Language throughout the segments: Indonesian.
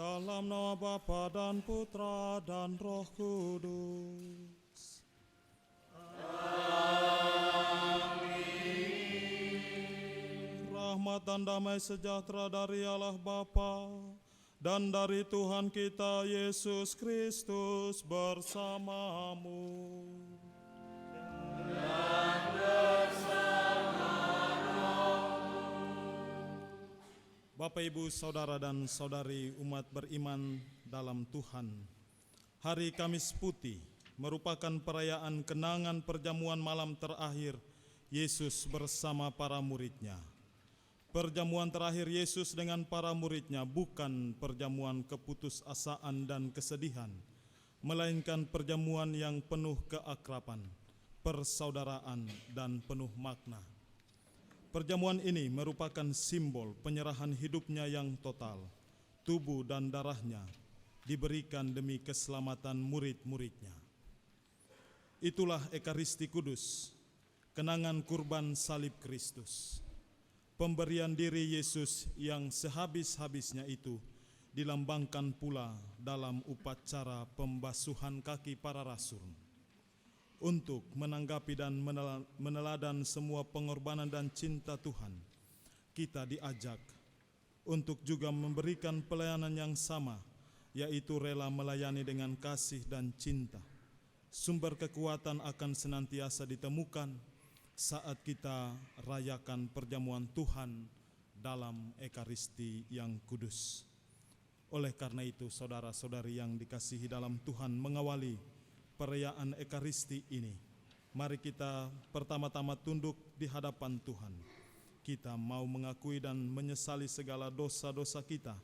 Dalam nama Bapa dan Putra dan Roh Kudus. Amin. Rahmat dan damai sejahtera dari Allah Bapa dan dari Tuhan kita Yesus Kristus bersamamu. Dan bersama Bapak, Ibu, Saudara dan Saudari umat beriman dalam Tuhan, Hari Kamis Putih merupakan perayaan kenangan perjamuan malam terakhir Yesus bersama para murid-Nya. Perjamuan terakhir Yesus dengan para murid-Nya bukan perjamuan keputusasaan dan kesedihan, melainkan perjamuan yang penuh keakraban, persaudaraan, dan penuh makna. Perjamuan ini merupakan simbol penyerahan hidupnya yang total. Tubuh dan darahnya diberikan demi keselamatan murid-muridnya. Itulah Ekaristi Kudus, kenangan kurban salib Kristus. Pemberian diri Yesus yang sehabis-habisnya itu dilambangkan pula dalam upacara pembasuhan kaki para rasul. Untuk menanggapi dan meneladan semua pengorbanan dan cinta Tuhan, kita diajak untuk juga memberikan pelayanan yang sama, yaitu rela melayani dengan kasih dan cinta. Sumber kekuatan akan senantiasa ditemukan saat kita rayakan perjamuan Tuhan dalam Ekaristi yang kudus. Oleh karena itu, saudara-saudari yang dikasihi dalam Tuhan, mengawali perayaan Ekaristi ini, mari kita pertama-tama tunduk di hadapan Tuhan. Kita mau mengakui dan menyesali segala dosa-dosa kita,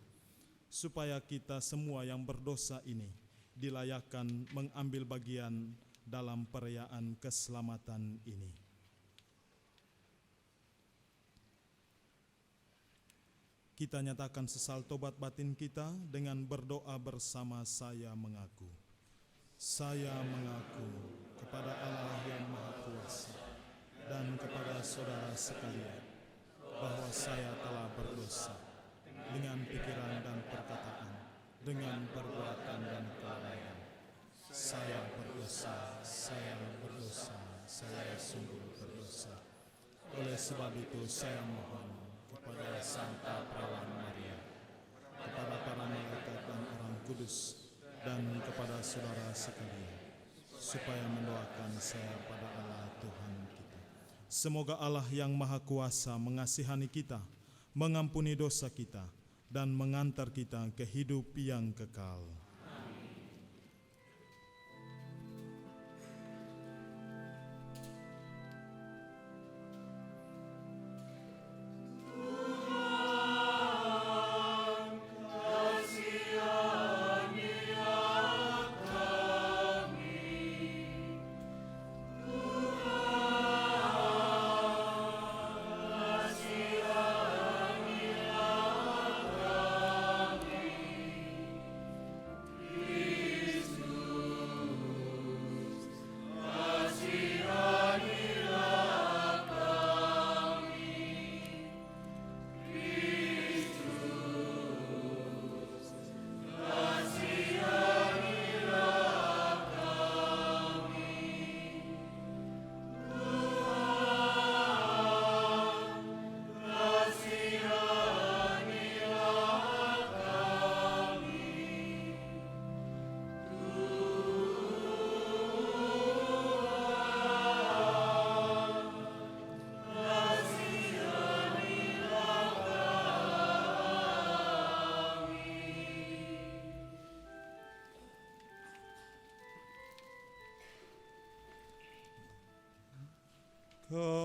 supaya kita semua yang berdosa ini dilayakkan mengambil bagian dalam perayaan keselamatan ini. Kita nyatakan sesal tobat batin kita dengan berdoa bersama. Saya mengaku. Saya mengaku kepada Allah yang Maha Kuasa dan kepada saudara sekalian bahwa saya telah berdosa dengan pikiran dan perkataan, dengan perbuatan dan kelalaian. Saya berdosa, saya sungguh berdosa. Oleh sebab itu saya mohon kepada Santa Perawan Maria, kepada para malaikat dan orang kudus, dan kepada saudara sekalian, supaya mendoakan saya pada Allah Tuhan kita. Semoga Allah yang Maha Kuasa mengasihani kita, mengampuni dosa kita, dan mengantar kita ke hidup yang kekal.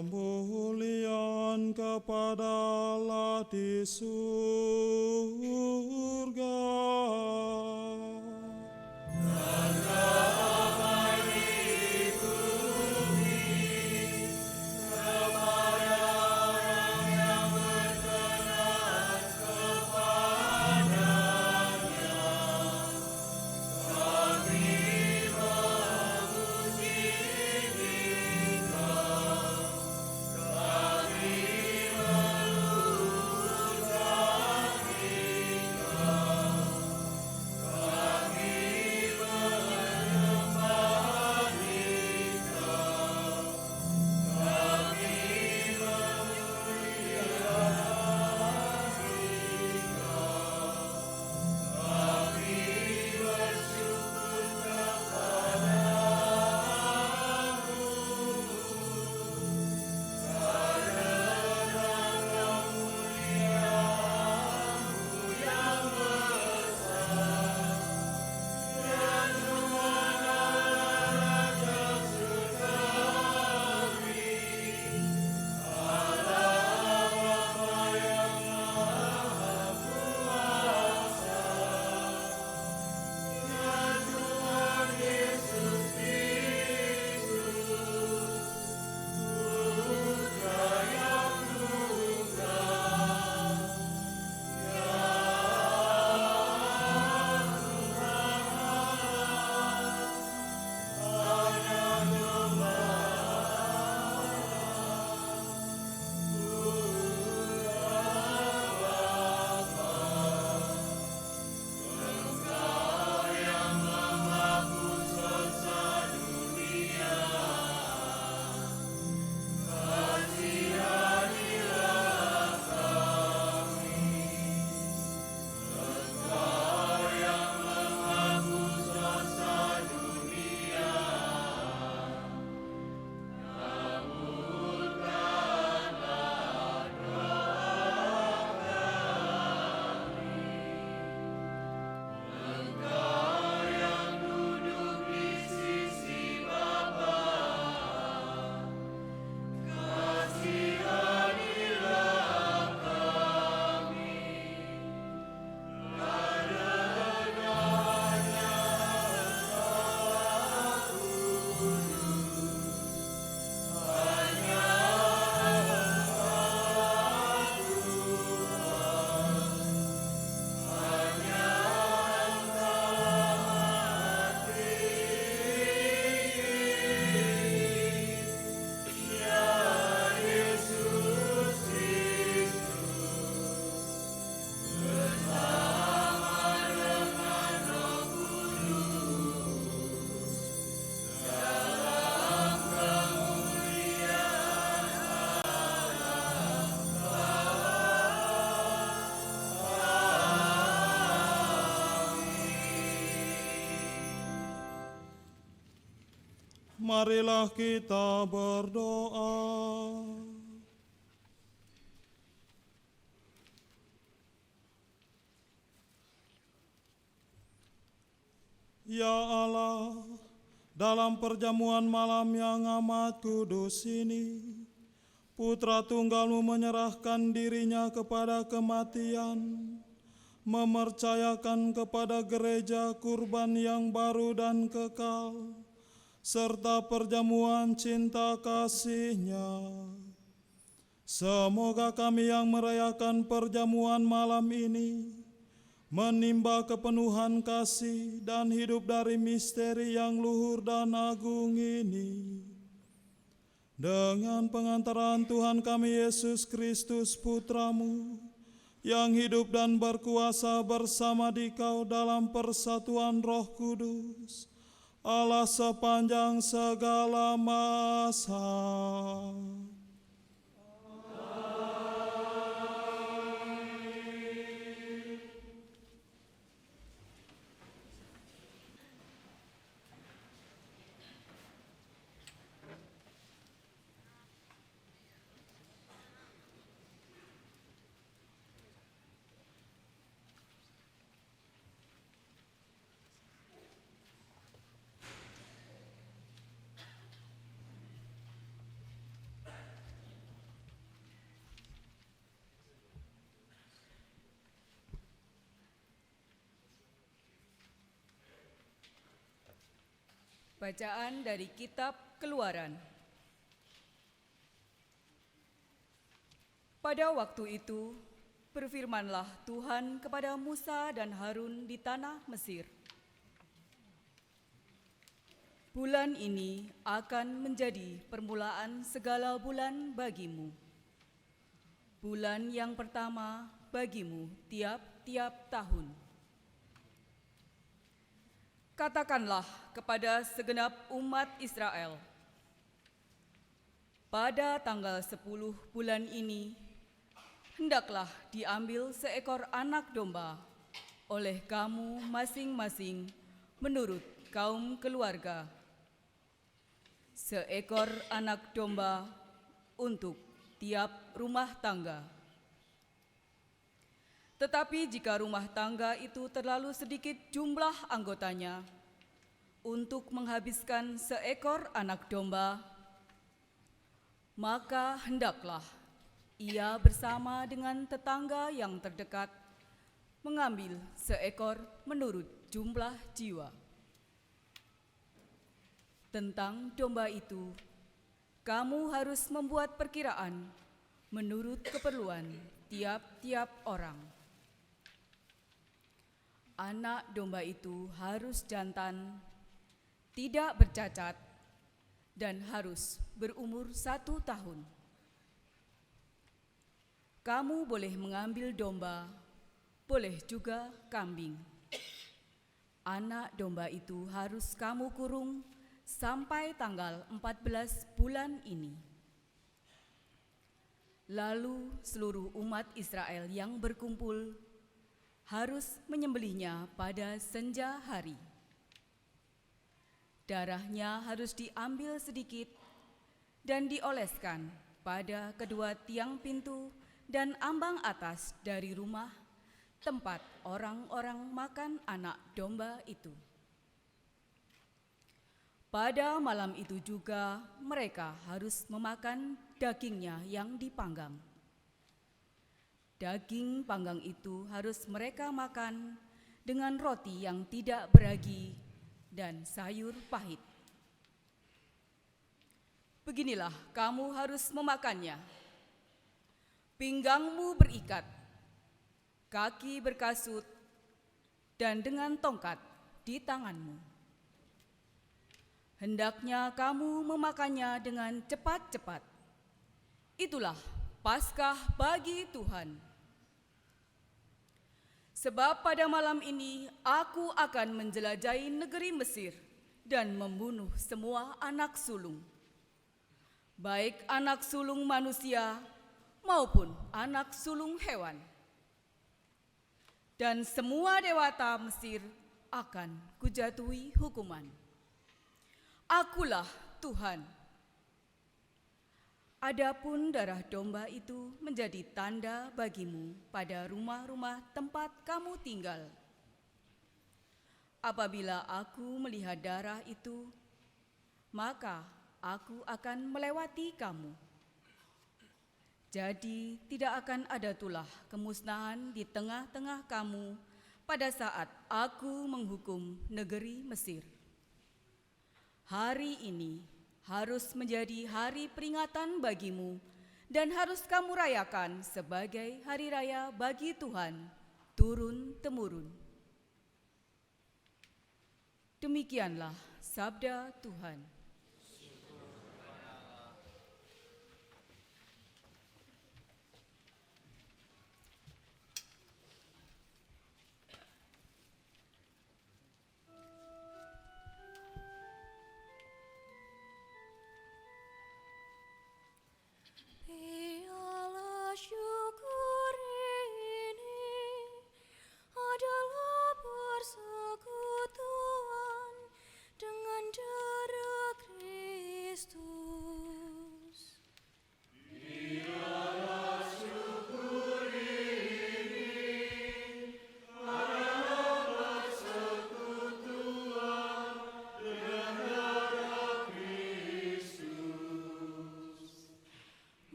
Kemuliaan kepada Allah di surga. Marilah kita berdoa. Ya Allah, dalam perjamuan malam yang amat kudus ini, Putra Tunggal-Mu menyerahkan dirinya kepada kematian, memercayakan kepada gereja kurban yang baru dan kekal, serta perjamuan cinta kasih-Nya. Semoga kami yang merayakan perjamuan malam ini menimba kepenuhan kasih dan hidup dari misteri yang luhur dan agung ini. Dengan pengantaran Tuhan kami Yesus Kristus Putra-Mu, yang hidup dan berkuasa bersama Dikau dalam persatuan Roh Kudus, Allah sepanjang segala masa. Bacaan dari Kitab Keluaran. Pada waktu itu, berfirmanlah Tuhan kepada Musa dan Harun di tanah Mesir. Bulan ini akan menjadi permulaan segala bulan bagimu. Bulan yang pertama bagimu tiap-tiap tahun. Katakanlah kepada segenap umat Israel, pada tanggal 10 bulan ini, hendaklah diambil seekor anak domba oleh kamu masing-masing menurut kaum keluarga. Seekor anak domba untuk tiap rumah tangga. Tetapi jika rumah tangga itu terlalu sedikit jumlah anggotanya untuk menghabiskan seekor anak domba, maka hendaklah ia bersama dengan tetangga yang terdekat mengambil seekor menurut jumlah jiwa. Tentang domba itu, kamu harus membuat perkiraan menurut keperluan tiap-tiap orang. Anak domba itu harus jantan, tidak bercacat, dan harus berumur 1 tahun. Kamu boleh mengambil domba, boleh juga kambing. Anak domba itu harus kamu kurung sampai tanggal 14 bulan ini. Lalu seluruh umat Israel yang berkumpul harus menyembelihnya pada senja hari. Darahnya harus diambil sedikit dan dioleskan pada kedua tiang pintu dan ambang atas dari rumah tempat orang-orang makan anak domba itu. Pada malam itu juga mereka harus memakan dagingnya yang dipanggang. Daging panggang itu harus mereka makan dengan roti yang tidak beragi dan sayur pahit. Beginilah kamu harus memakannya. Pinggangmu berikat, kaki berkasut, dan dengan tongkat di tanganmu. Hendaknya kamu memakannya dengan cepat-cepat. Itulah Paskah bagi Tuhan. Sebab pada malam ini aku akan menjelajahi negeri Mesir dan membunuh semua anak sulung, baik anak sulung manusia maupun anak sulung hewan. Dan semua dewata Mesir akan kujatuhi hukuman. Akulah Tuhan. Adapun darah domba itu menjadi tanda bagimu pada rumah-rumah tempat kamu tinggal. Apabila aku melihat darah itu, maka aku akan melewati kamu. Jadi tidak akan ada tulah kemusnahan di tengah-tengah kamu pada saat aku menghukum negeri Mesir. Hari ini harus menjadi hari peringatan bagimu dan harus kamu rayakan sebagai hari raya bagi Tuhan turun-temurun. Demikianlah sabda Tuhan. Piala syukur ini adalah persekutuan dengan darah Kristus. Piala syukur ini adalah persekutuan dengan darah Kristus.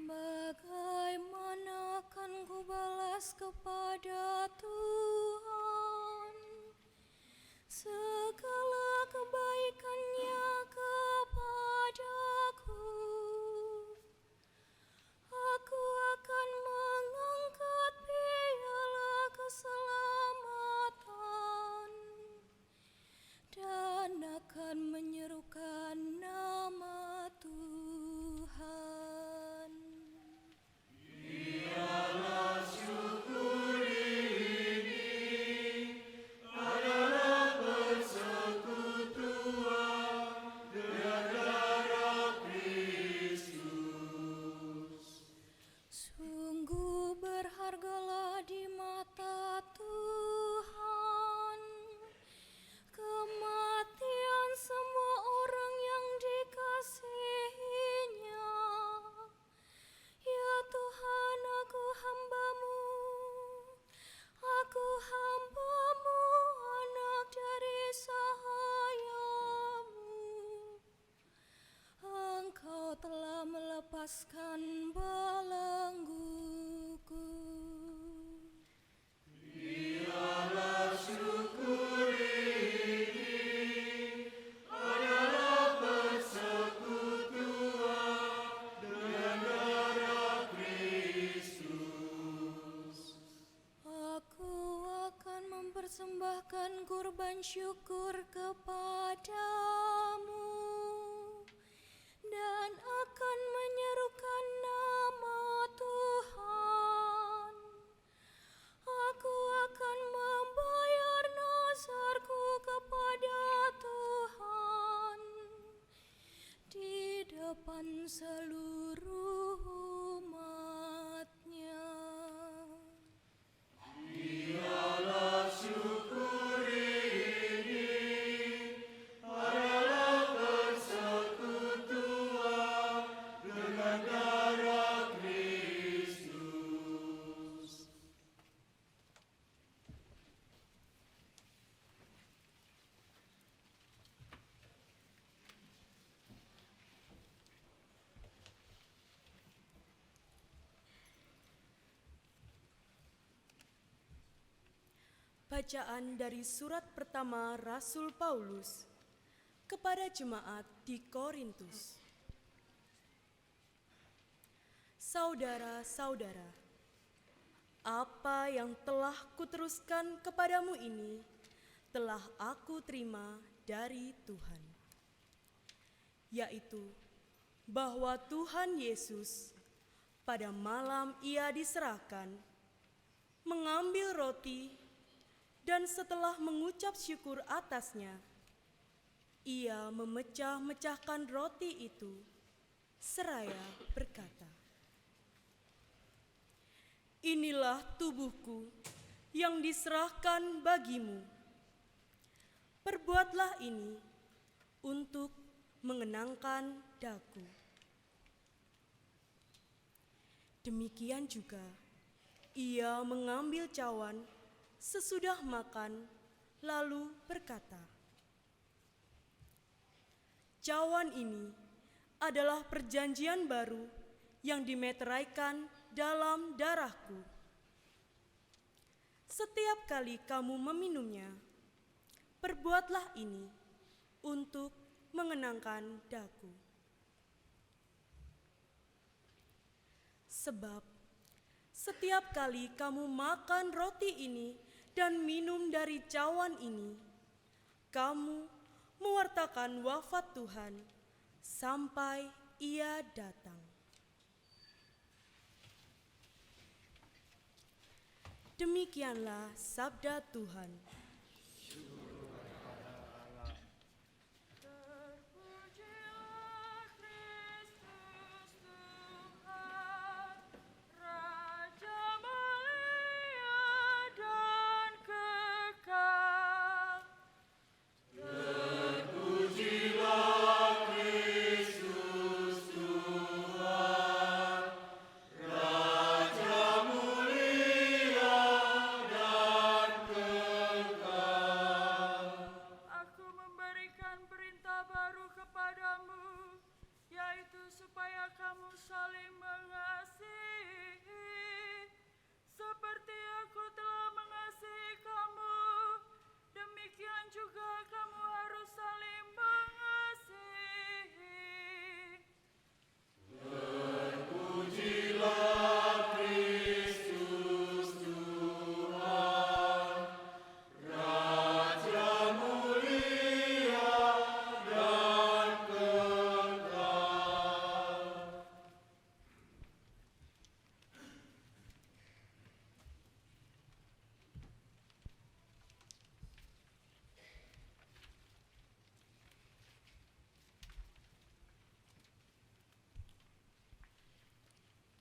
Bagaimana akan ku balas kepada Tuhan segala kebaikannya kepadaku? Aku akan mengangkat piala keselamatan dan akan menyerukan nama Tuhan. Piala syukur ini adalah persekutuan dengan darah Kristus. Sungguh berhargalah di mata Tuhan kematian semua orang yang dikasihinya. Ya Tuhan, aku hambamu, anak dari sahayamu. Engkau telah melepaskan belengguku. Piala syukur ini adalah persekutuan dengan darah Kristus. Aku akan mempersembahkan kurban syukur kepadamu dan akan menyerukan nama Tuhan. Aku akan membayar nazarku kepada Tuhan di depan seluruh umatnya. Piala syukur ini adalah persekutuan dengan darah Kristus. Bacaan dari surat pertama Rasul Paulus kepada jemaat di Korintus. Saudara-saudara, apa yang telah kuteruskan kepadamu ini telah aku terima dari Tuhan, yaitu bahwa Tuhan Yesus pada malam Ia diserahkan, mengambil roti dan setelah mengucap syukur atasnya, Ia memecah-mecahkan roti itu seraya berkata, "Inilah tubuhku yang diserahkan bagimu. Perbuatlah ini untuk mengenangkan daku. Demikian juga, ia mengambil cawan sesudah makan, lalu berkata, "Cawan ini adalah perjanjian baru yang dimeteraikan dalam darahku. Setiap kali kamu meminumnya, perbuatlah ini untuk mengenangkan daku. Sebab setiap kali kamu makan roti ini dan minum dari cawan ini, kamu mewartakan wafat Tuhan sampai Ia datang." Demikianlah sabda Tuhan. Terpujilah Kristus Tuhan, Raja mulia dan kekal. Aku memberikan perintah baru kepadamu, yaitu supaya kamu saling mengasihi. Seperti aku telah mengasihi kamu, demikian juga kamu harus saling mengasihi.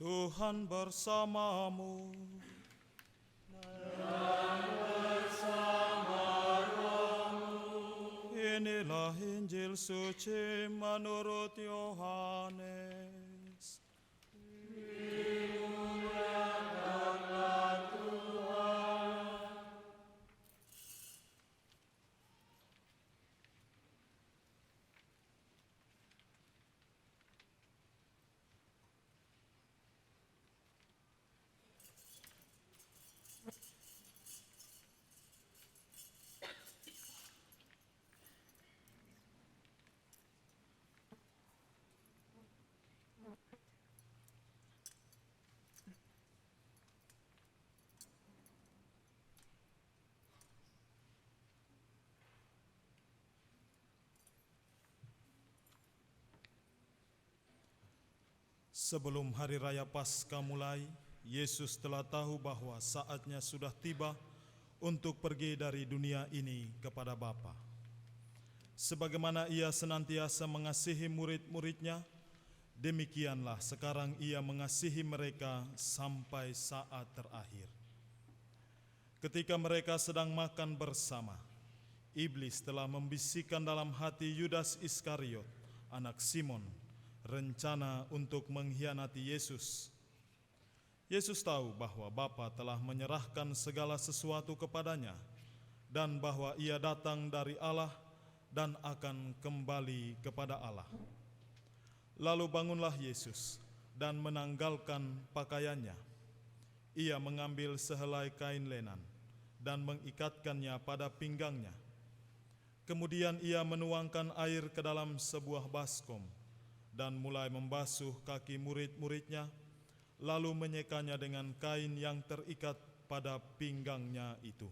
Tuhan bersamamu. Inilah Injil suci menurut Yohanes. Sebelum hari raya Paskah mulai, Yesus telah tahu bahwa saatnya sudah tiba untuk pergi dari dunia ini kepada Bapa. Sebagaimana Ia senantiasa mengasihi murid-muridnya, demikianlah sekarang Ia mengasihi mereka sampai saat terakhir. Ketika mereka sedang makan bersama, iblis telah membisikkan dalam hati Yudas Iskariot, anak Simon, rencana untuk mengkhianati Yesus. Yesus tahu bahwa Bapa telah menyerahkan segala sesuatu kepadanya dan bahwa Ia datang dari Allah dan akan kembali kepada Allah. Lalu bangunlah Yesus dan menanggalkan pakaiannya. Ia mengambil sehelai kain lenan dan mengikatkannya pada pinggangnya. Kemudian Ia menuangkan air ke dalam sebuah baskom dan mulai membasuh kaki murid-muridnya, lalu menyekanya dengan kain yang terikat pada pinggangnya itu.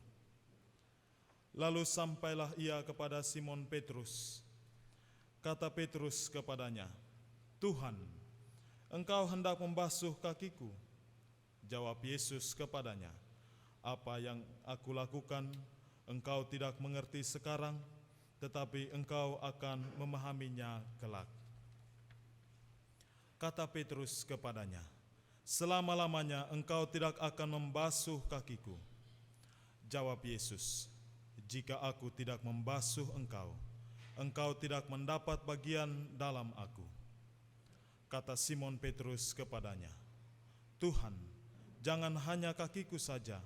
Lalu sampailah Ia kepada Simon Petrus. Kata Petrus kepadanya, "Tuhan, Engkau hendak membasuh kakiku?" Jawab Yesus kepadanya, "Apa yang aku lakukan, engkau tidak mengerti sekarang, tetapi engkau akan memahaminya kelak." Kata Petrus kepadanya, "Selama-lamanya engkau tidak akan membasuh kakiku." Jawab Yesus, "Jika aku tidak membasuh engkau, engkau tidak mendapat bagian dalam aku. Kata Simon Petrus kepadanya, Tuhan, jangan hanya kakiku saja,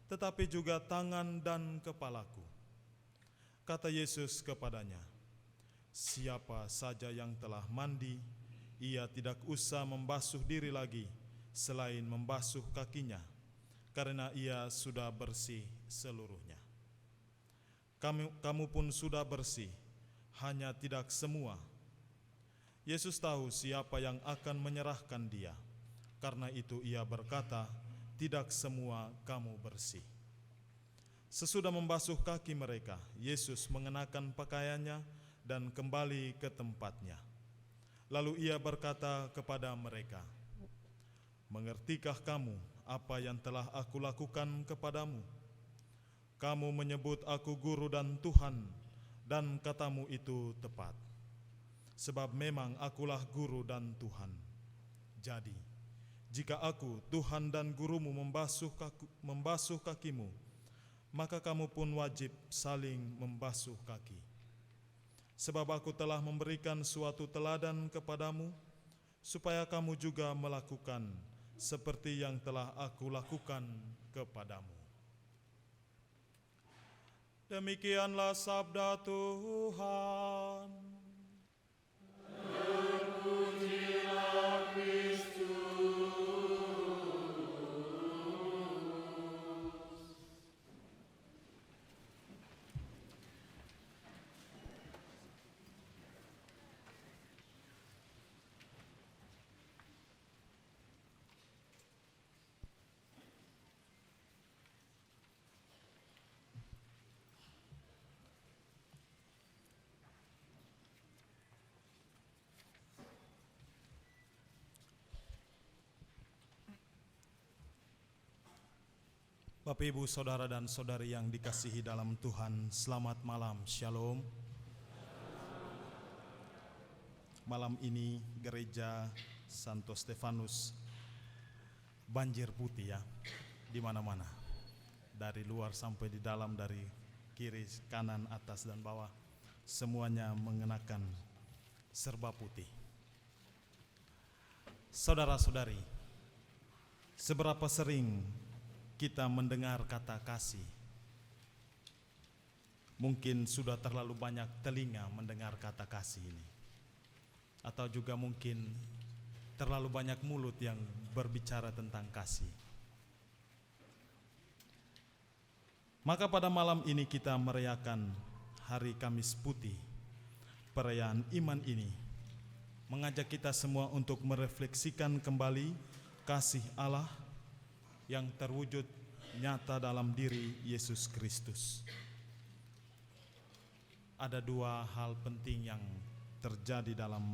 tetapi juga tangan dan kepalaku. Kata Yesus kepadanya, siapa saja yang telah mandi, ia tidak usah membasuh diri lagi selain membasuh kakinya, karena ia sudah bersih seluruhnya. Kamu pun sudah bersih, hanya tidak semua. Yesus tahu siapa yang akan menyerahkan dia. Karena itu ia berkata, tidak semua kamu bersih. Sesudah membasuh kaki mereka, Yesus mengenakan pakaiannya dan kembali ke tempatnya. Lalu ia berkata kepada mereka, mengertikah kamu apa yang telah aku lakukan kepadamu? Kamu menyebut aku guru dan Tuhan, dan katamu itu tepat. Sebab memang akulah guru dan Tuhan. Jadi, jika aku, Tuhan dan gurumu membasuh kakimu, maka kamu pun wajib saling membasuh kaki. Sebab aku telah memberikan suatu teladan kepadamu, supaya kamu juga melakukan seperti yang telah aku lakukan kepadamu. Demikianlah sabda Tuhan. Bapak, Ibu, Saudara dan Saudari yang dikasihi dalam Tuhan, selamat malam, Shalom. Malam ini gereja Santo Stefanus banjir putih ya, di mana-mana. Dari luar sampai di dalam, dari kiri, kanan, atas dan bawah, semuanya mengenakan serba putih. Saudara-saudari, seberapa sering kita mendengar kata kasih? Mungkin sudah terlalu banyak telinga mendengar kata kasih ini. Atau juga mungkin terlalu banyak mulut yang berbicara tentang kasih. Maka pada malam ini kita merayakan Hari Kamis Putih. Perayaan iman ini mengajak kita semua untuk merefleksikan kembali kasih Allah yang terwujud nyata dalam diri Yesus Kristus. Ada dua hal penting yang terjadi dalam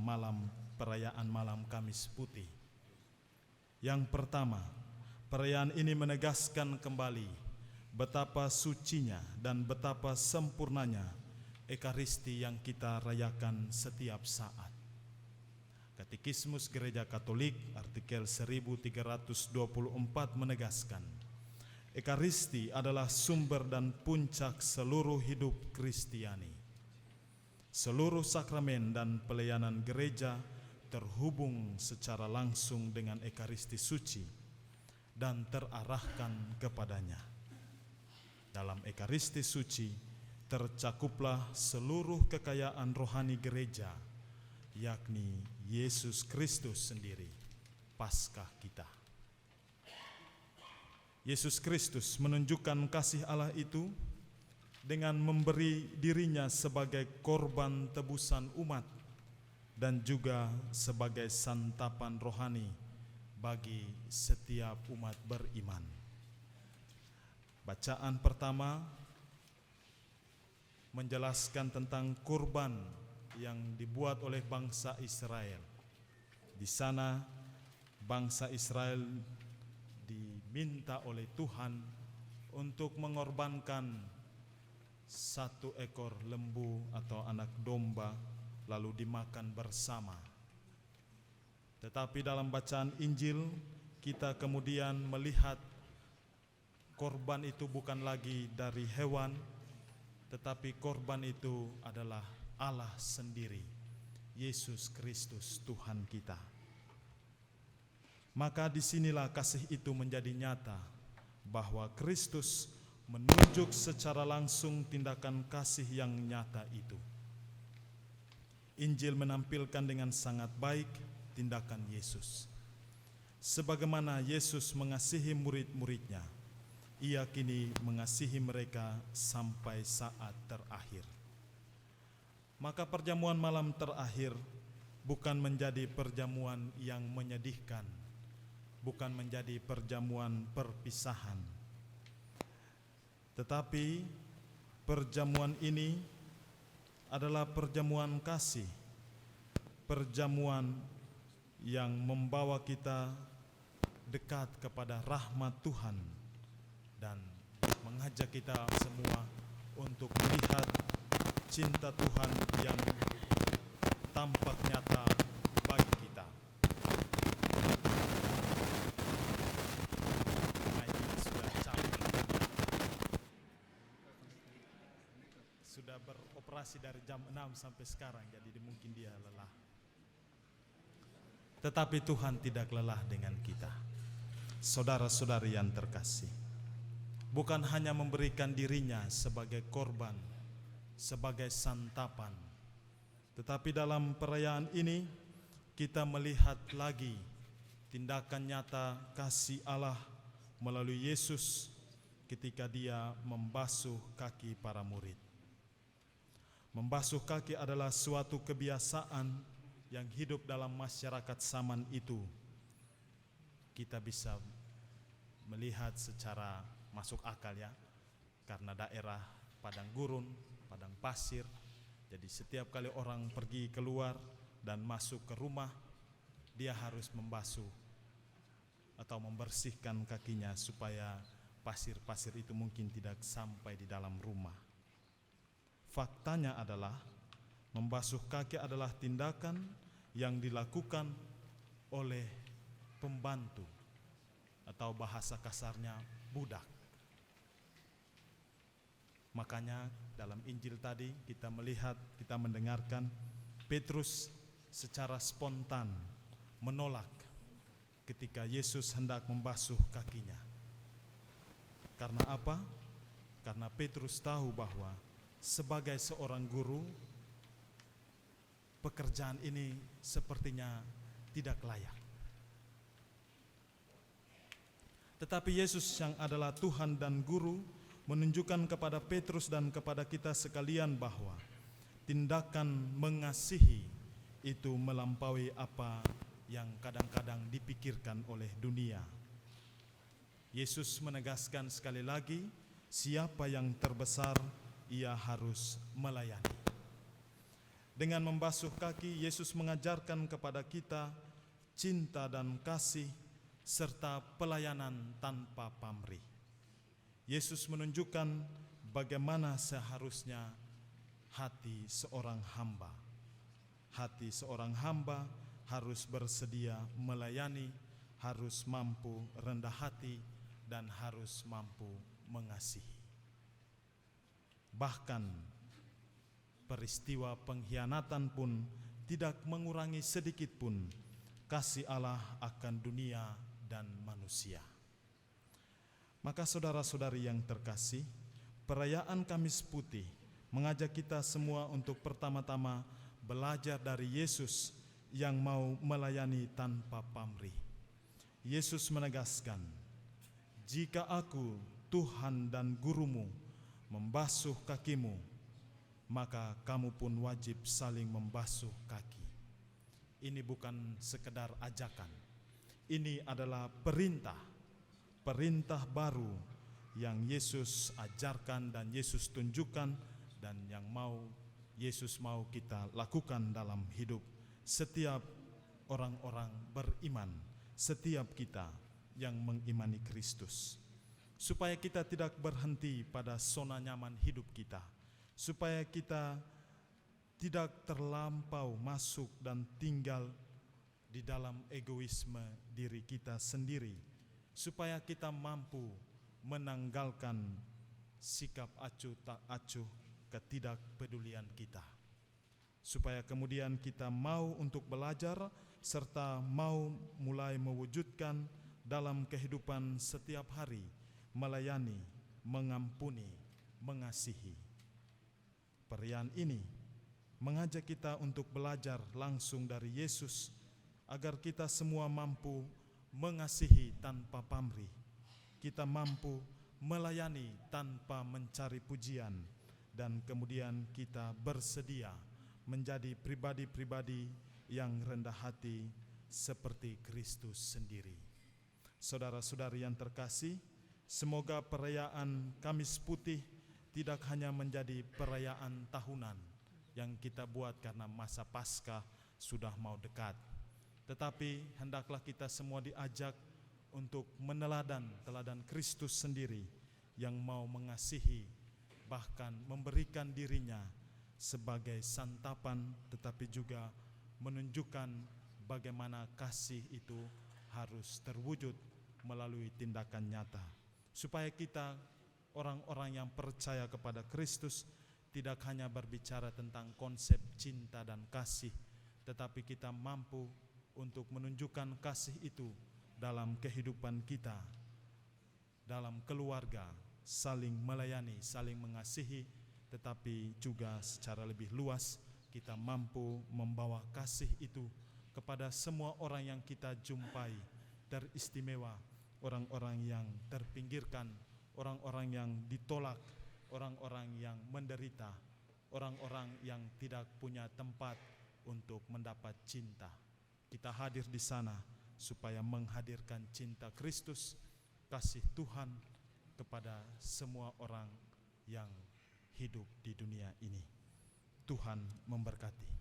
perayaan malam Kamis Putih. Yang pertama, perayaan ini menegaskan kembali betapa sucinya dan betapa sempurnanya Ekaristi yang kita rayakan setiap saat. Katekismus Gereja Katolik artikel 1324 menegaskan, Ekaristi adalah sumber dan puncak seluruh hidup Kristiani. Seluruh sakramen dan pelayanan gereja terhubung secara langsung dengan Ekaristi suci dan terarahkan kepadanya. Dalam Ekaristi suci tercakuplah seluruh kekayaan rohani gereja, yakni Yesus Kristus sendiri, Paskah kita. Yesus Kristus menunjukkan kasih Allah itu dengan memberi dirinya sebagai korban tebusan umat dan juga sebagai santapan rohani bagi setiap umat beriman. Bacaan pertama menjelaskan tentang kurban yang dibuat oleh bangsa Israel. Di sana bangsa Israel diminta oleh Tuhan untuk mengorbankan satu ekor lembu atau anak domba lalu dimakan bersama. Tetapi dalam bacaan Injil kita kemudian melihat korban itu bukan lagi dari hewan, tetapi korban itu adalah Allah sendiri, Yesus Kristus Tuhan kita. Maka disinilah kasih itu menjadi nyata, bahwa Kristus menunjuk secara langsung tindakan kasih yang nyata itu. Injil menampilkan dengan sangat baik tindakan Yesus. Sebagaimana Yesus mengasihi murid-muridnya, Ia kini mengasihi mereka sampai saat terakhir. Maka perjamuan malam terakhir bukan menjadi perjamuan yang menyedihkan, bukan menjadi perjamuan perpisahan, tetapi perjamuan ini adalah perjamuan kasih, perjamuan yang membawa kita dekat kepada rahmat Tuhan dan mengajak kita semua untuk melihat cinta Tuhan yang tampak nyata bagi kita. Sudah capek, sudah beroperasi dari jam 6 sampai sekarang, jadi mungkin dia lelah. Tetapi Tuhan tidak lelah dengan kita. Saudara-saudari yang terkasih, bukan hanya memberikan dirinya sebagai korban, sebagai santapan, tetapi dalam perayaan ini kita melihat lagi tindakan nyata kasih Allah melalui Yesus ketika Dia membasuh kaki para murid. Membasuh kaki adalah suatu kebiasaan yang hidup dalam masyarakat zaman itu. Kita bisa melihat secara masuk akal ya, karena daerah padang gurun, padang pasir. Jadi setiap kali orang pergi keluar dan masuk ke rumah, dia harus membasuh atau membersihkan kakinya supaya pasir-pasir itu mungkin tidak sampai di dalam rumah. Faktanya adalah membasuh kaki adalah tindakan yang dilakukan oleh pembantu atau bahasa kasarnya budak. Makanya dalam Injil tadi kita melihat, kita mendengarkan Petrus secara spontan menolak ketika Yesus hendak membasuh kakinya. Karena apa? Karena Petrus tahu bahwa sebagai seorang guru, pekerjaan ini sepertinya tidak layak. Tetapi Yesus yang adalah Tuhan dan Guru menunjukkan kepada Petrus dan kepada kita sekalian bahwa tindakan mengasihi itu melampaui apa yang kadang-kadang dipikirkan oleh dunia. Yesus menegaskan sekali lagi, siapa yang terbesar, ia harus melayani. Dengan membasuh kaki, Yesus mengajarkan kepada kita cinta dan kasih serta pelayanan tanpa pamrih. Yesus menunjukkan bagaimana seharusnya hati seorang hamba. Hati seorang hamba harus bersedia melayani, harus mampu rendah hati, dan harus mampu mengasihi. Bahkan peristiwa pengkhianatan pun tidak mengurangi sedikit pun kasih Allah akan dunia dan manusia. Maka saudara-saudari yang terkasih, perayaan Kamis Putih mengajak kita semua untuk pertama-tama belajar dari Yesus yang mau melayani tanpa pamrih. Yesus menegaskan, jika aku, Tuhan dan Gurumu, membasuh kakimu, maka kamu pun wajib saling membasuh kaki. Ini bukan sekedar ajakan, ini adalah perintah baru yang Yesus ajarkan dan Yesus tunjukkan dan yang Yesus mau kita lakukan dalam hidup setiap orang-orang beriman, setiap kita yang mengimani Kristus. Supaya kita tidak berhenti pada zona nyaman hidup kita, supaya kita tidak terlampau masuk dan tinggal di dalam egoisme diri kita sendiri, supaya kita mampu menanggalkan sikap acuh tak acuh ketidakpedulian kita. supaya kemudian kita mau untuk belajar serta mau mulai mewujudkan dalam kehidupan setiap hari, melayani, mengampuni, mengasihi. Perayaan ini mengajak kita untuk belajar langsung dari Yesus agar kita semua mampu mengasihi tanpa pamrih. Kita mampu melayani tanpa mencari pujian, dan kemudian kita bersedia menjadi pribadi-pribadi yang rendah hati seperti Kristus sendiri. Saudara-saudari yang terkasih, semoga perayaan Kamis Putih tidak hanya menjadi perayaan tahunan yang kita buat karena masa Paskah sudah mau dekat, tetapi hendaklah kita semua diajak untuk teladan Kristus sendiri yang mau mengasihi, bahkan memberikan dirinya sebagai santapan, tetapi juga menunjukkan bagaimana kasih itu harus terwujud melalui tindakan nyata, supaya kita orang-orang yang percaya kepada Kristus tidak hanya berbicara tentang konsep cinta dan kasih, tetapi kita mampu untuk menunjukkan kasih itu dalam kehidupan kita, dalam keluarga, saling melayani, saling mengasihi, tetapi juga secara lebih luas kita mampu membawa kasih itu kepada semua orang yang kita jumpai, teristimewa orang-orang yang terpinggirkan, orang-orang yang ditolak, orang-orang yang menderita, orang-orang yang tidak punya tempat untuk mendapat cinta. Kita hadir di sana supaya menghadirkan cinta Kristus, kasih Tuhan kepada semua orang yang hidup di dunia ini. Tuhan memberkati.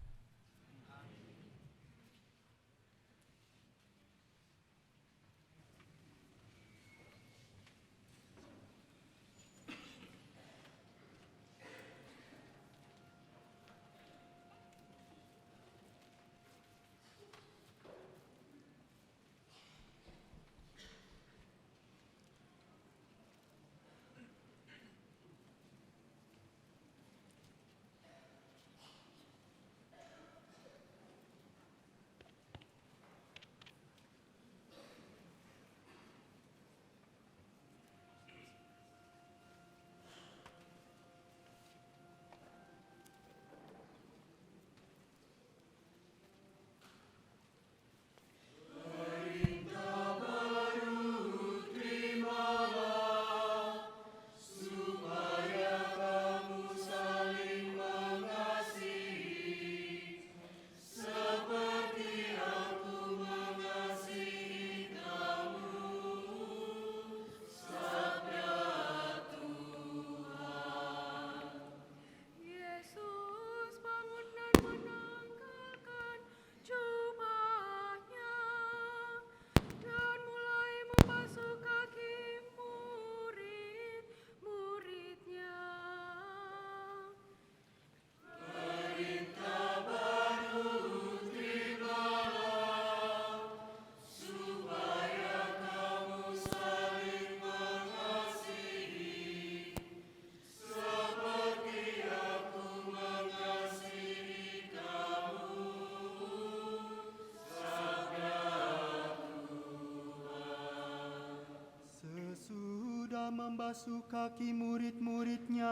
Membasuh kaki murid-muridnya,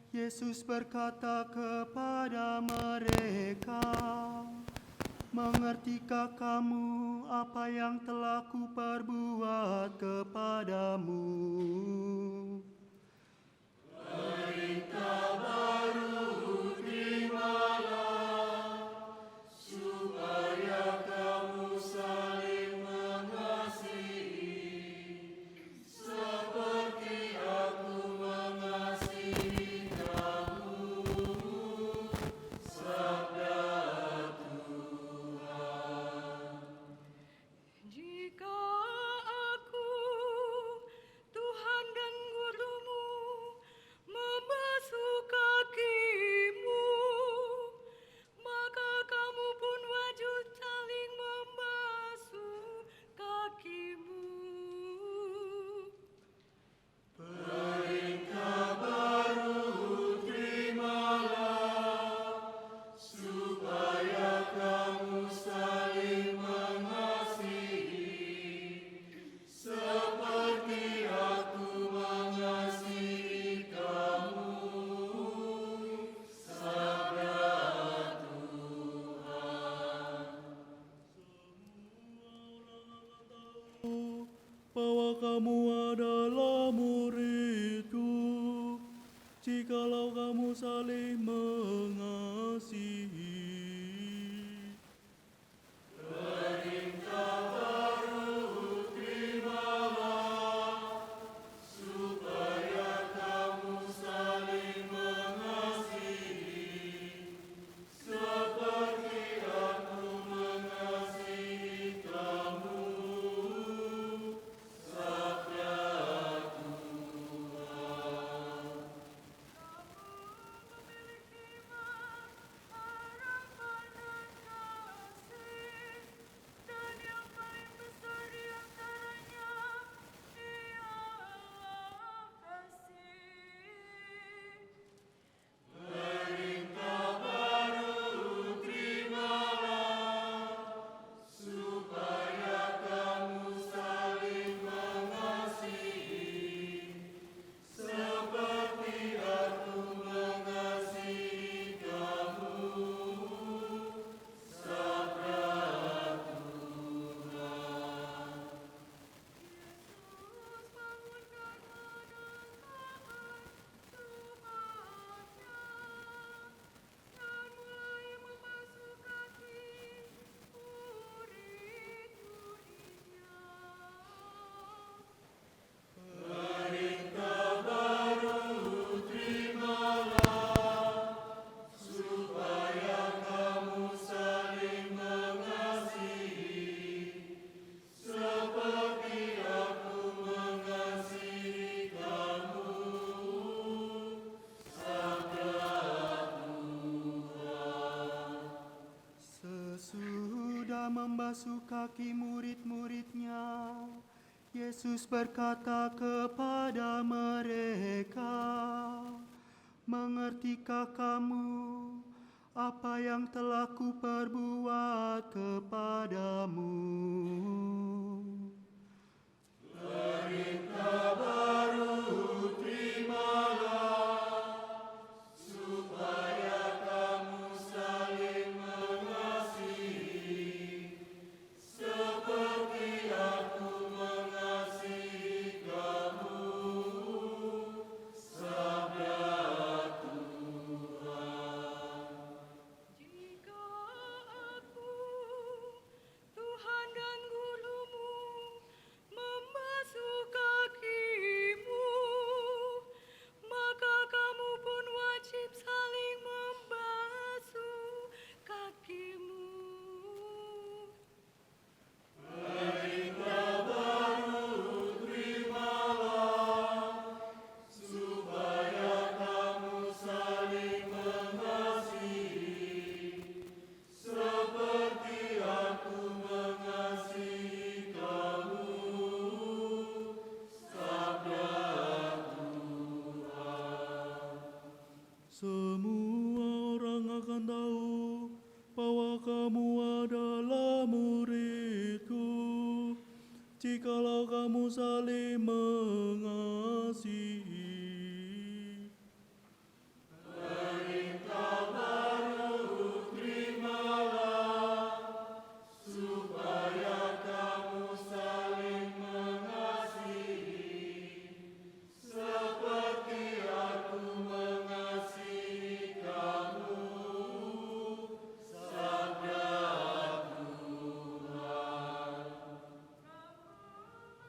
Yesus berkata kepada mereka, "Mengertikah kamu apa yang telah kuperbuat kepadamu?" Perintah baru terimalah, supaya kamu saling mengasihi, seperti aku mengasihi kamu, sabda Tuhan. Jika aku, Tuhan dan gurumu, membasuh kaki kamu adalah muridku, jikalau kamu saling mengasihi. Sesudah membasuh kaki murid-muridnya, Yesus berkata kepada mereka, "Mengertikah kamu apa yang telah kuperbuat kepadamu?" Jika aku, Tuhan dan Gurumu, membasuh kakimu, maka kamu pun wajib saling membasuh kakimu. Semua orang akan tahu bahwa kamu adalah muridku, jikalau kamu saling mengasihi. Kamu memiliki iman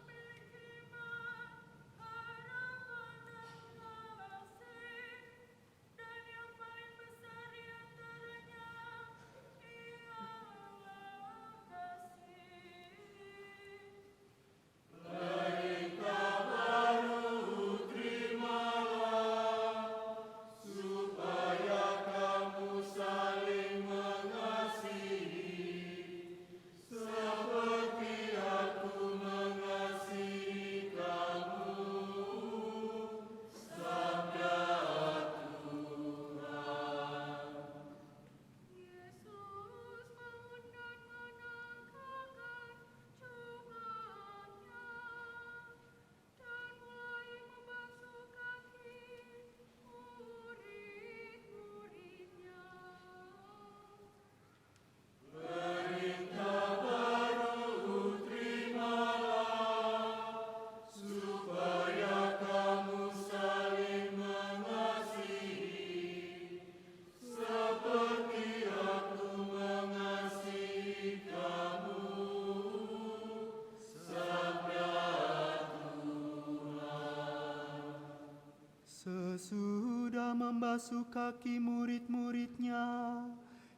membasuh kaki murid-muridnya,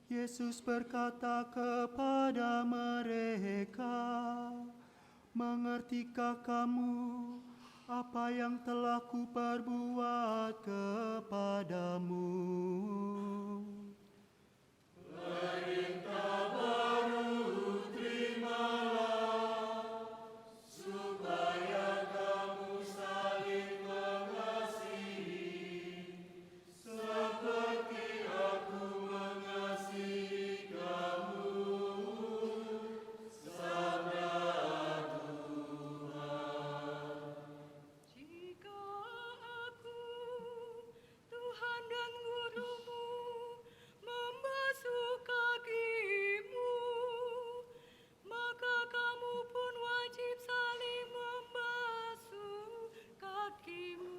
Yesus berkata kepada mereka, "Mengertikah kamu apa yang telah kuperbuat kepadamu?" Jika aku, Tuhan dan gurumu, membasuh kakimu, maka kamu pun wajib saling membasuh kakimu.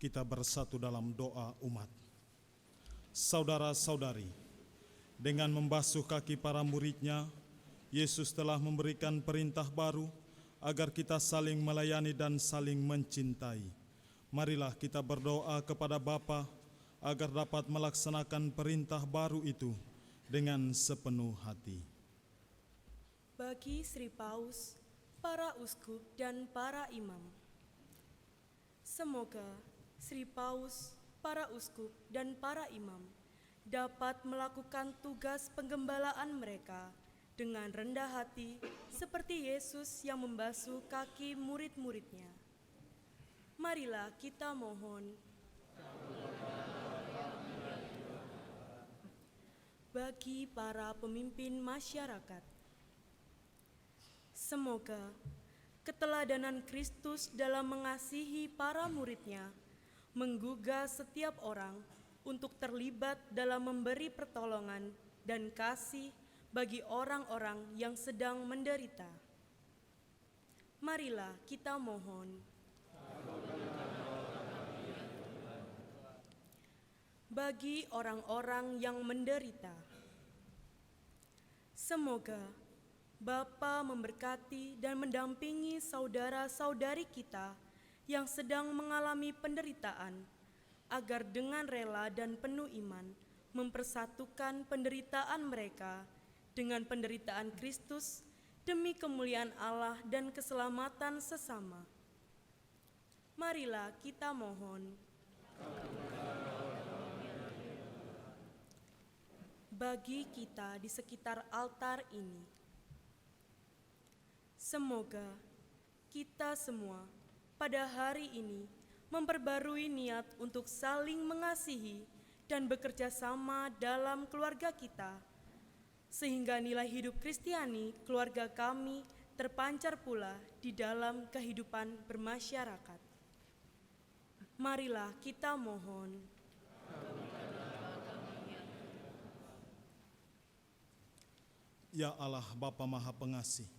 Kita bersatu dalam doa umat. Saudara-saudari, dengan membasuh kaki para muridnya, Yesus telah memberikan perintah baru agar kita saling melayani dan saling mencintai. Marilah kita berdoa kepada Bapa agar dapat melaksanakan perintah baru itu dengan sepenuh hati. Bagi Sri Paus, para uskup dan para imam, semoga Sri Paus, para uskup dan para imam dapat melakukan tugas penggembalaan mereka dengan rendah hati seperti Yesus yang membasuh kaki murid-muridnya. Marilah kita mohon. Bagi para pemimpin masyarakat, semoga keteladanan Kristus dalam mengasihi para muridnya menggugah setiap orang untuk terlibat dalam memberi pertolongan dan kasih bagi orang-orang yang sedang menderita. Marilah kita mohon. Bagi orang-orang yang menderita, semoga Bapa memberkati dan mendampingi saudara-saudari kita yang sedang mengalami penderitaan, agar dengan rela dan penuh iman mempersatukan penderitaan mereka dengan penderitaan Kristus demi kemuliaan Allah dan keselamatan sesama. Marilah kita mohon. Bagi kita di sekitar altar ini, semoga kita semua pada hari ini memperbarui niat untuk saling mengasihi dan bekerja sama dalam keluarga kita, sehingga nilai hidup Kristiani keluarga kami terpancar pula di dalam kehidupan bermasyarakat. Marilah kita mohon. Ya Allah Bapa Maha Pengasih,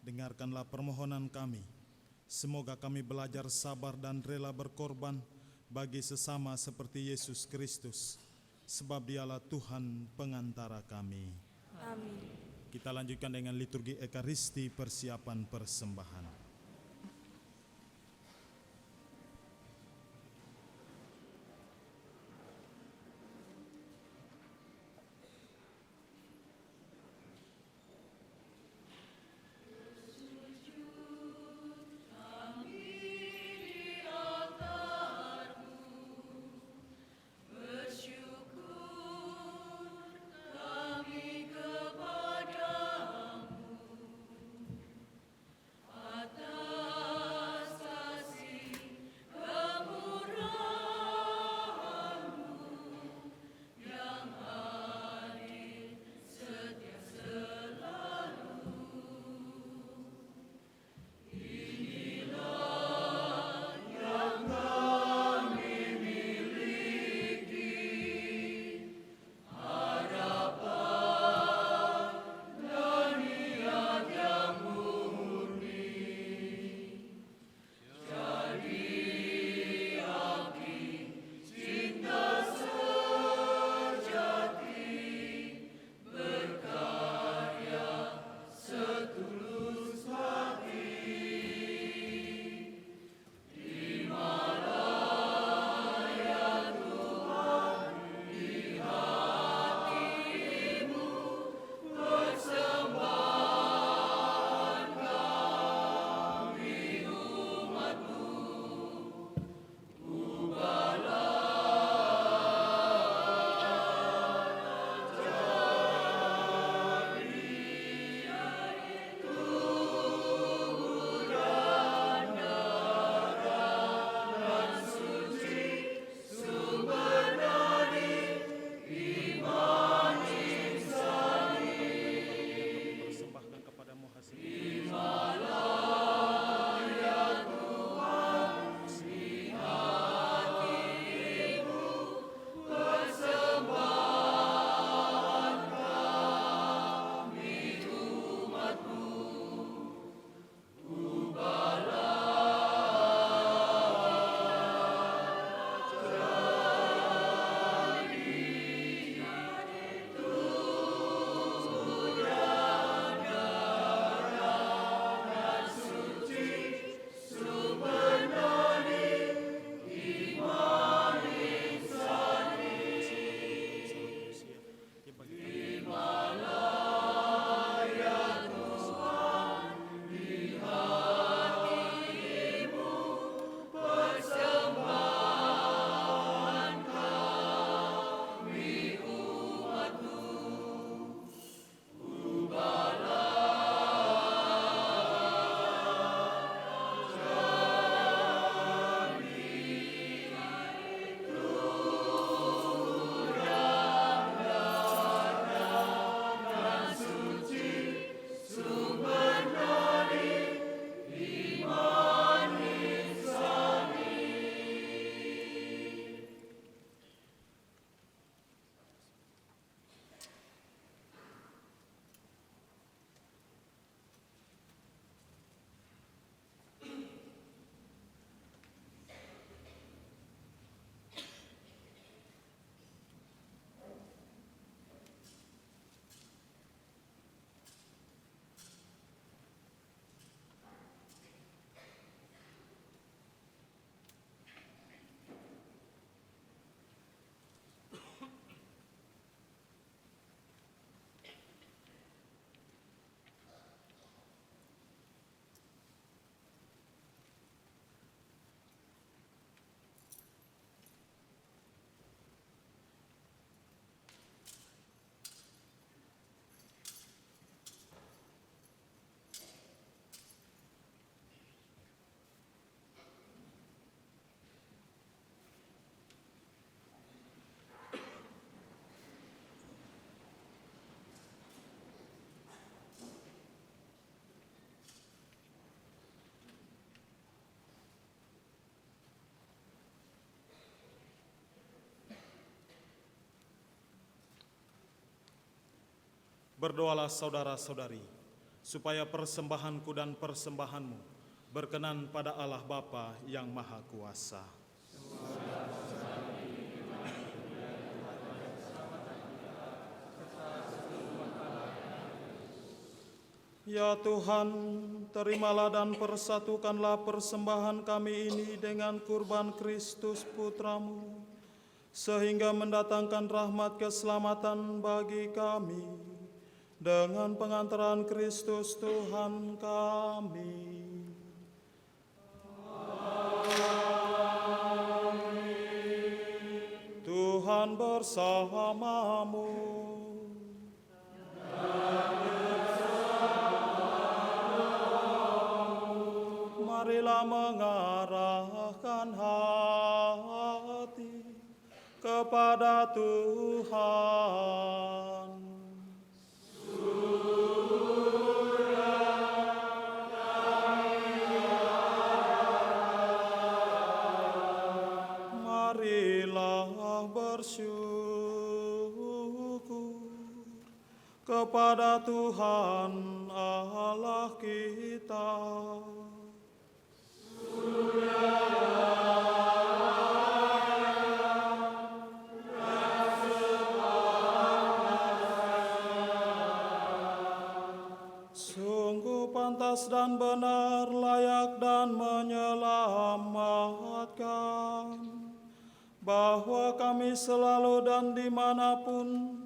dengarkanlah permohonan kami. Semoga kami belajar sabar dan rela berkorban bagi sesama seperti Yesus Kristus, sebab Dialah Tuhan pengantara kami. Amin. Kita lanjutkan dengan liturgi Ekaristi, persiapan persembahan. Bersyukur Berdoalah saudara-saudari, supaya persembahanku dan persembahanmu berkenan pada Allah Bapa yang Maha Kuasa. Ya Tuhan, terimalah dan persatukanlah persembahan kami ini dengan kurban Kristus Putramu, sehingga mendatangkan rahmat keselamatan bagi kami, dengan pengantaran Kristus Tuhan kami. Amin. Tuhan bersamamu. Marilah mengarahkan hati kepada Tuhan. Marilah bersyukur kepada Tuhan Allah kita. Sungguh pantas dan benar, layak dan menyelamatkan, bahwa kami selalu dan dimanapun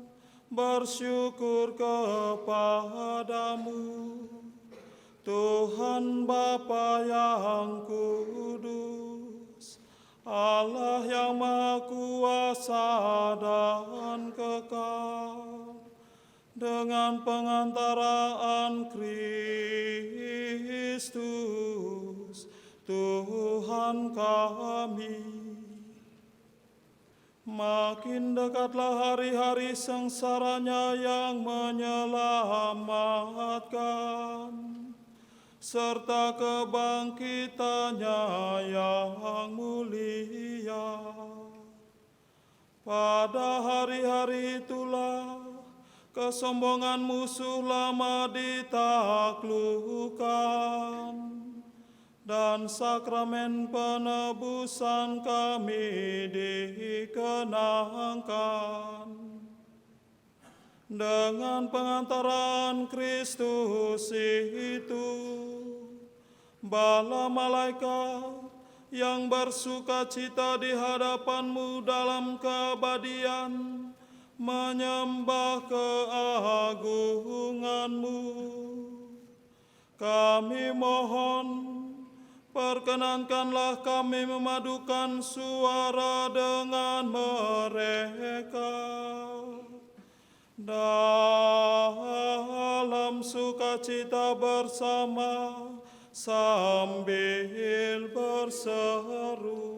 bersyukur kepadamu, Tuhan Bapa yang kudus, Allah yang Maha Kuasa dan kekal, dengan pengantaraan Kristus Tuhan kami. Makin dekatlah hari-hari sengsaranya yang menyelamatkan, serta kebangkitannya yang mulia. Pada hari-hari itulah kesombongan musuh lama ditaklukkan, dan sakramen penebusan kami dikenangkan. Dengan pengantaran Kristus itu, bala malaikat yang bersuka cita di hadapan-Mu dalam keabadian menyembah keagungan-Mu. Kami mohon, perkenankanlah kami memadukan suara dengan mereka dalam sukacita bersama sambil berseru.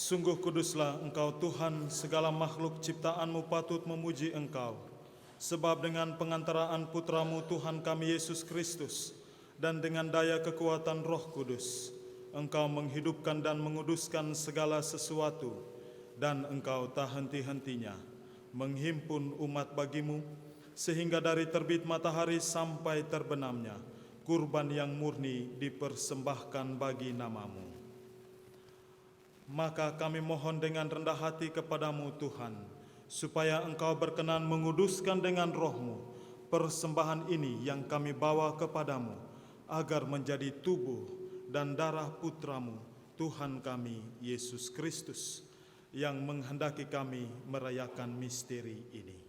Sungguh kuduslah Engkau Tuhan, segala makhluk ciptaan-Mu patut memuji Engkau. Sebab dengan pengantaraan Putramu Tuhan kami Yesus Kristus dan dengan daya kekuatan Roh Kudus, Engkau menghidupkan dan menguduskan segala sesuatu, dan Engkau tak henti-hentinya menghimpun umat bagimu, sehingga dari terbit matahari sampai terbenamnya, kurban yang murni dipersembahkan bagi namamu. Maka kami mohon dengan rendah hati kepadamu Tuhan, supaya Engkau berkenan menguduskan dengan Roh-Mu persembahan ini yang kami bawa kepadamu, agar menjadi tubuh dan darah Putramu, Tuhan kami, Yesus Kristus, yang menghendaki kami merayakan misteri ini.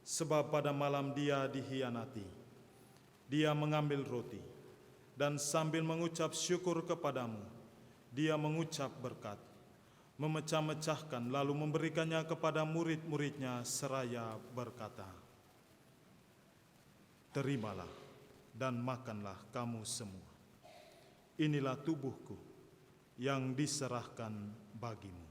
Sebab pada malam Dia dihianati, Dia mengambil roti, dan sambil mengucap syukur kepadamu, Dia mengucap berkat, memecah-mecahkan lalu memberikannya kepada murid-muridnya seraya berkata, "Terimalah dan makanlah kamu semua. Inilah tubuhku yang diserahkan bagimu."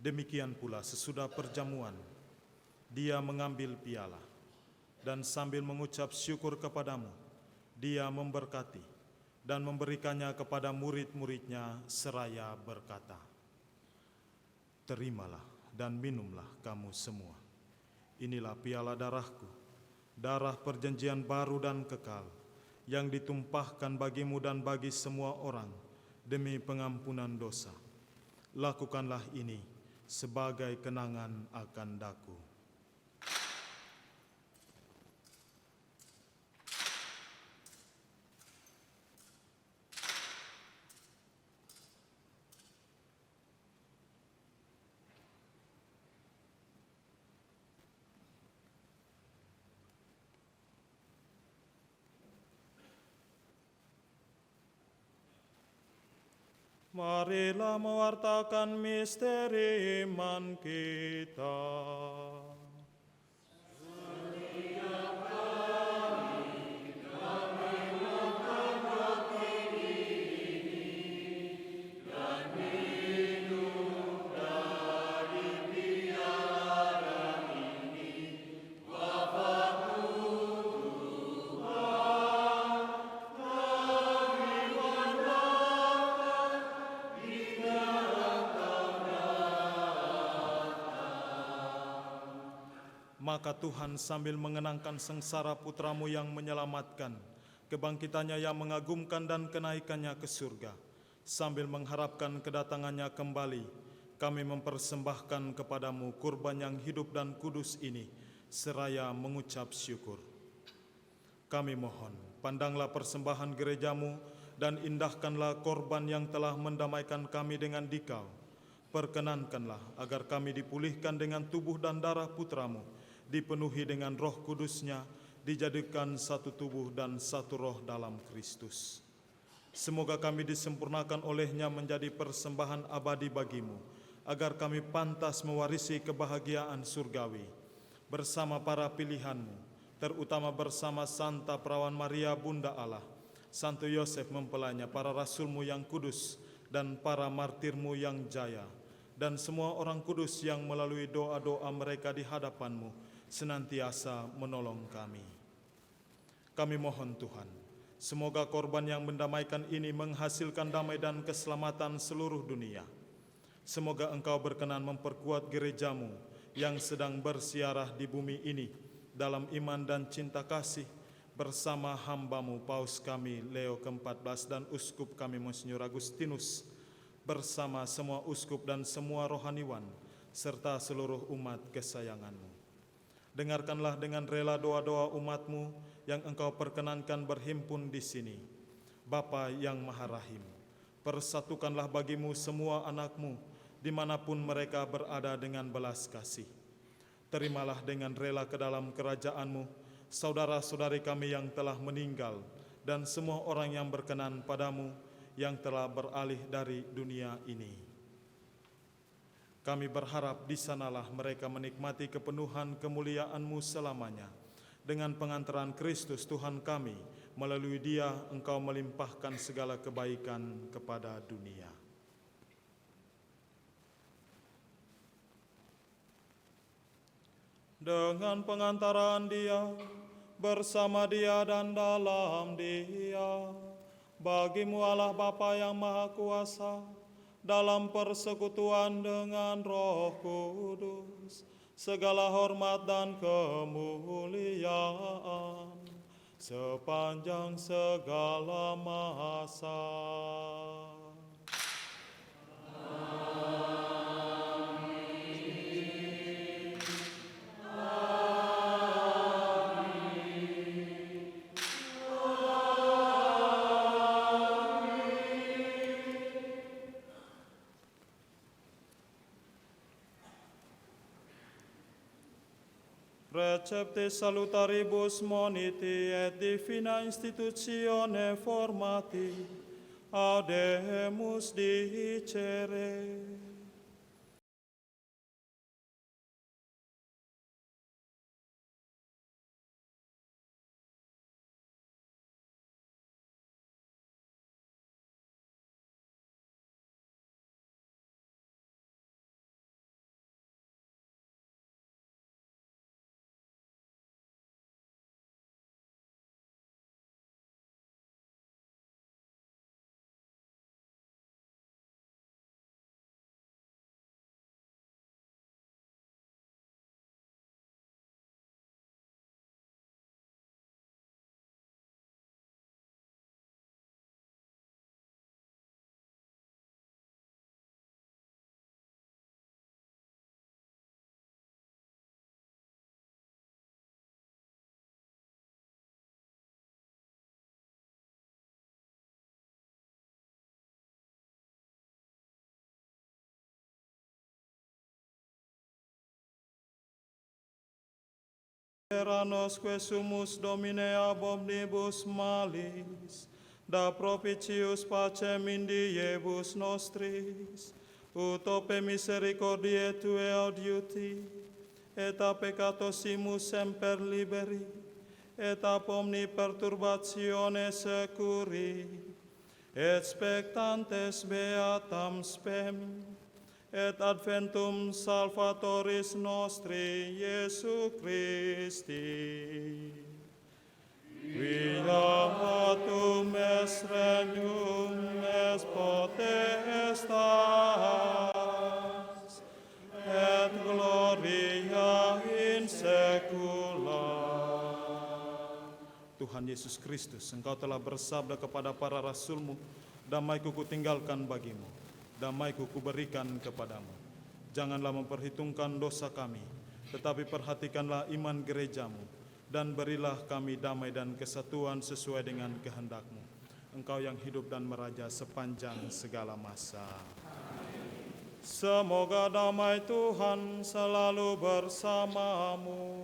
Demikian pula sesudah perjamuan, Dia mengambil piala, dan sambil mengucap syukur kepadamu, Dia memberkati dan memberikannya kepada murid-muridnya seraya berkata, "Terimalah dan minumlah kamu semua. Inilah piala darahku, darah perjanjian baru dan kekal, yang ditumpahkan bagimu dan bagi semua orang demi pengampunan dosa. Lakukanlah ini sebagai kenangan akan daku." Marilah mewartakan misteri iman kita. Maka Tuhan sambil mengenangkan sengsara Putramu yang menyelamatkan, kebangkitannya yang mengagumkan dan kenaikannya ke surga, sambil mengharapkan kedatangannya kembali, kami mempersembahkan kepadamu kurban yang hidup dan kudus ini, seraya mengucap syukur. Kami mohon, pandanglah persembahan gerejamu dan indahkanlah korban yang telah mendamaikan kami dengan Dikau. Perkenankanlah agar kami dipulihkan dengan tubuh dan darah Putramu, dipenuhi dengan Roh Kudus-Nya, dijadikan satu tubuh dan satu roh dalam Kristus. Semoga kami disempurnakan oleh-Nya menjadi persembahan abadi bagimu, agar kami pantas mewarisi kebahagiaan surgawi, bersama para pilihan-Mu, terutama bersama Santa Perawan Maria Bunda Allah, Santo Yosef mempelainya, para rasul-Mu yang kudus, dan para martir-Mu yang jaya, dan semua orang kudus yang melalui doa-doa mereka di hadapan-Mu senantiasa menolong kami. Kami mohon Tuhan, semoga korban yang mendamaikan ini menghasilkan damai dan keselamatan seluruh dunia. Semoga Engkau berkenan memperkuat gereja-Mu yang sedang bersiarah di bumi ini dalam iman dan cinta kasih, bersama hamba-Mu Paus kami Leo ke-14 dan uskup kami Monsinyur Agustinus, bersama semua uskup dan semua rohaniwan, serta seluruh umat kesayangan-Mu. Dengarkanlah dengan rela doa-doa umat-Mu yang Engkau perkenankan berhimpun di sini. Bapa yang Maha Rahim, persatukanlah bagimu semua anak-Mu dimanapun mereka berada dengan belas kasih. terimalah dengan rela ke dalam kerajaan-Mu saudara-saudari kami yang telah meninggal dan semua orang yang berkenan padamu yang telah beralih dari dunia ini. Kami berharap di sanalah mereka menikmati kepenuhan kemuliaan-Mu selamanya. Dengan pengantaran Kristus Tuhan kami, melalui Dia Engkau melimpahkan segala kebaikan kepada dunia. Dengan pengantaran Dia, bersama Dia dan dalam Dia, bagi-Mu Allah Bapa yang Maha Kuasa, dalam persekutuan dengan Roh Kudus, segala hormat dan kemuliaan sepanjang segala masa. Recepte salutaribus moniti et divina institutione formati, audemus dicere. Eranosque sumus Domine ab omnibus malis, da propitius pacem in diebus nostris, utope misericordiae Tue audiuti, et a peccatosimus semper liberi, et ab omni perturbatione securi, et spectantes beatam spem, et adventum Salvatoris nostri Iesu Christi. Viatum es regnum es potestas, et gloria in saecula. Tuhan Yesus Kristus, Engkau telah bersabda kepada para rasul-Mu, damai-Ku kutinggalkan bagimu, damai-Ku kuberikan kepadamu. Janganlah memperhitungkan dosa kami, tetapi perhatikanlah iman gereja-Mu, dan berilah kami damai dan kesatuan sesuai dengan kehendak-Mu. Engkau yang hidup dan meraja sepanjang segala masa. Semoga damai Tuhan selalu bersamamu.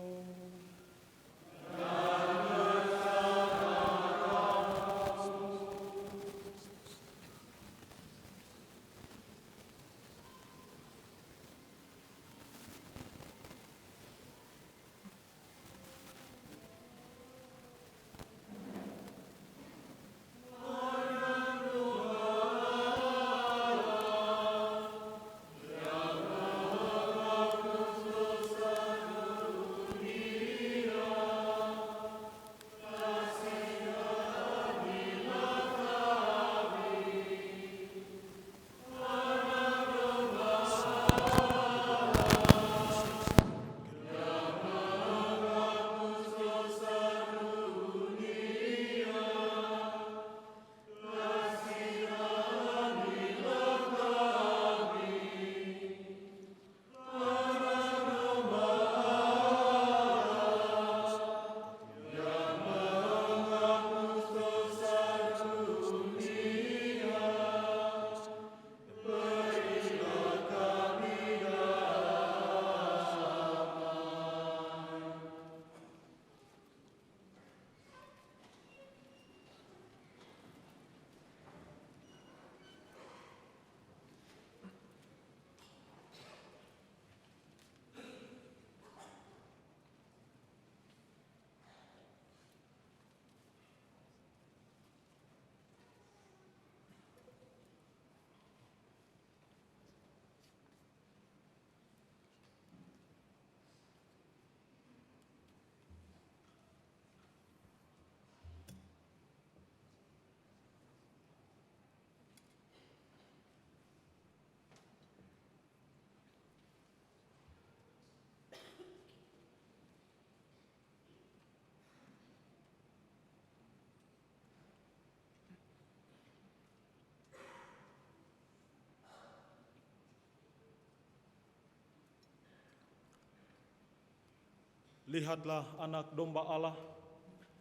Lihatlah anak domba Allah,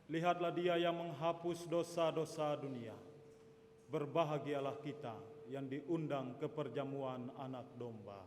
lihatlah dia yang menghapus dosa-dosa dunia. Berbahagialah kita yang diundang ke perjamuan anak domba.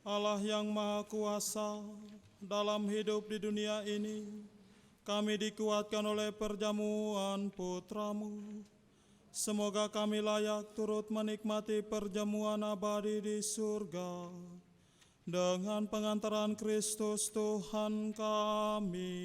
Allah yang Maha Kuasa, dalam hidup di dunia ini, kami dikuatkan oleh perjamuan Putra-Mu. Semoga kami layak turut menikmati perjamuan abadi di surga dengan pengantaran Kristus Tuhan kami.